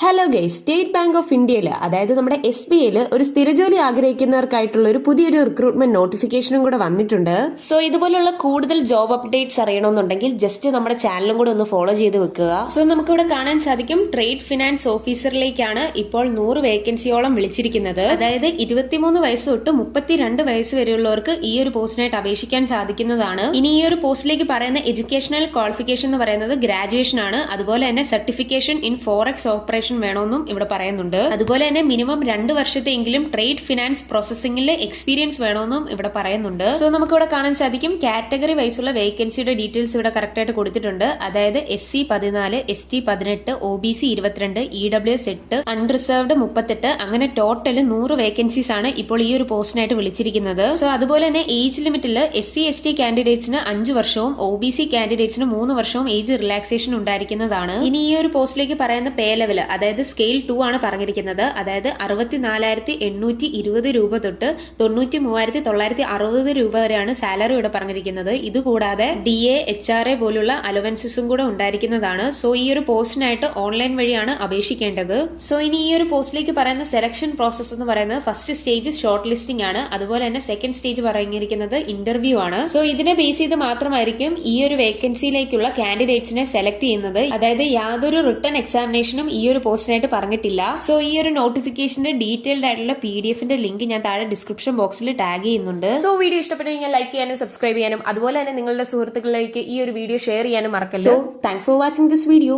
Hello guys, state bank of ഇന്ത്യയിൽ അതായത് നമ്മുടെ SBIയിൽ ഒരു സ്ഥിരജോലി ആഗ്രഹിക്കുന്നവർക്കായിട്ടുള്ള ഒരു പുതിയൊരു റിക്രൂട്ട്മെന്റ് നോട്ടിഫിക്കേഷനും കൂടെ വന്നിട്ടുണ്ട്. സോ ഇതുപോലുള്ള കൂടുതൽ ജോബ് അപ്ഡേറ്റ്സ് അറിയണമെന്നുണ്ടെങ്കിൽ ജസ്റ്റ് നമ്മുടെ ചാനലും കൂടെ ഒന്ന് ഫോളോ ചെയ്ത് വെക്കുക. സോ നമുക്കിവിടെ കാണാൻ സാധിക്കും ട്രേഡ് ഫിനാൻസ് ഓഫീസറിലേക്കാണ് ഇപ്പോൾ 100 വേക്കൻസിയോളം വിളിച്ചിരിക്കുന്നത്. അതായത് 23 വയസ്സ് തൊട്ട് 32 വയസ്സ് വരെയുള്ളവർക്ക് ഈ ഒരു പോസ്റ്റിനായിട്ട് അപേക്ഷിക്കാൻ സാധിക്കുന്നതാണ്. ഇനി ഈ ഒരു പോസ്റ്റിലേക്ക് പറയുന്ന എഡ്യൂക്കേഷണൽ ക്വാളിഫിക്കേഷൻ എന്ന് പറയുന്നത് ഗ്രാജുവേഷൻ ആണ്. അതുപോലെ തന്നെ സർട്ടിഫിക്കേഷൻ ഇൻ ഫോറക്സ് ഓപ്പറേഷൻ വേണമെന്നും ഇവിടെ പറയുന്നുണ്ട്. അതുപോലെ തന്നെ മിനിമം 2 വർഷത്തെയെങ്കിലും ട്രേഡ് ഫിനാൻസ് പ്രോസസിംഗിലെ എക്സ്പീരിയൻസ് വേണമെന്നും ഇവിടെ പറയുന്നുണ്ട്. സോ നമുക്ക് ഇവിടെ കാണാൻ സാധിക്കും കാറ്റഗറി വൈസുള്ള വേക്കൻസിയുടെ ഡീറ്റെയിൽസ് ഇവിടെ കറക്റ്റ് ആയിട്ട് കൊടുത്തിട്ടുണ്ട്. അതായത് SC 14, ST 18, OBC 22, EWS 8, unreserved 38, അങ്ങനെ ടോട്ടൽ 100 വേക്കൻസീസ് ആണ് ഇപ്പോൾ ഈ ഒരു പോസ്റ്റിനായിട്ട് വിളിച്ചിരിക്കുന്നത്. സോ അതുപോലെ തന്നെ ഏജ് ലിമിറ്റിൽ SC ST കാൻഡിഡേറ്റ്സിന് 5 വർഷവും OBC കാൻഡിഡേറ്റ്സിന് 3 വർഷവും ഏജ് റിലാക്സേഷൻ ഉണ്ടായിരിക്കുന്നതാണ്. ഇനി ഈ ഒരു പോസ്റ്റിലേക്ക് പറയുന്ന പേ ലെവൽ അതായത് സ്കെയിൽ 2 ആണ് പറഞ്ഞിരിക്കുന്നത്. അതായത് 64,820 രൂപ തൊട്ട് 93,960 രൂപ വരെയാണ് സാലറി ഇവിടെ പറഞ്ഞിരിക്കുന്നത്. ഇതുകൂടാതെ DA HRA പോലുള്ള അലവൻസസും കൂടെ ഉണ്ടായിരിക്കുന്നതാണ്. സോ ഈ ഒരു പോസ്റ്റിനായിട്ട് ഓൺലൈൻ വഴിയാണ് അപേക്ഷിക്കേണ്ടത്. സോ ഇനി ഈ ഒരു പോസ്റ്റിലേക്ക് പറയുന്ന സെലക്ഷൻ പ്രോസസ് എന്ന് പറയുന്നത് ഫസ്റ്റ് സ്റ്റേജ് ഷോർട്ട് ലിസ്റ്റിംഗ് ആണ്. അതുപോലെ തന്നെ സെക്കൻഡ് സ്റ്റേജ് പറഞ്ഞിരിക്കുന്നത് ഇന്റർവ്യൂ ആണ്. സോ ഇതിനെ ബേസ് ചെയ്ത് മാത്രമായിരിക്കും ഈ ഒരു വേക്കൻസിയിലേക്കുള്ള കാൻഡിഡേറ്റ്സിനെ സെലക്ട് ചെയ്യുന്നത്. അതായത് യാതൊരു റിട്ടൺ എക്സാമിനേഷനും ഈ ഒരു പോസ്റ്റിനായിട്ട് പറഞ്ഞിട്ടില്ല. സോ ഈ ഒരു നോട്ടിഫിക്കേഷന്റെ ഡീറ്റെയിൽഡ് ആയിട്ടുള്ള PDF-ന്റെ ലിങ്ക് ഞാൻ താഴെ ഡിസ്ക്രിപ്ഷൻ ബോക്സിൽ ടാഗ് ചെയ്യുന്നുണ്ട്. സോ വീഡിയോ ഇഷ്ടപ്പെട്ടു കഴിഞ്ഞാൽ ലൈക്ക് ചെയ്യാനും സബ്സ്ക്രൈബ് ചെയ്യാനും അതുപോലെ തന്നെ നിങ്ങളുടെ സുഹൃത്തുക്കളിലേക്ക് ഈ ഒരു വീഡിയോ ഷെയർ ചെയ്യാനും മറക്കരുത്. So thanks for watching this video.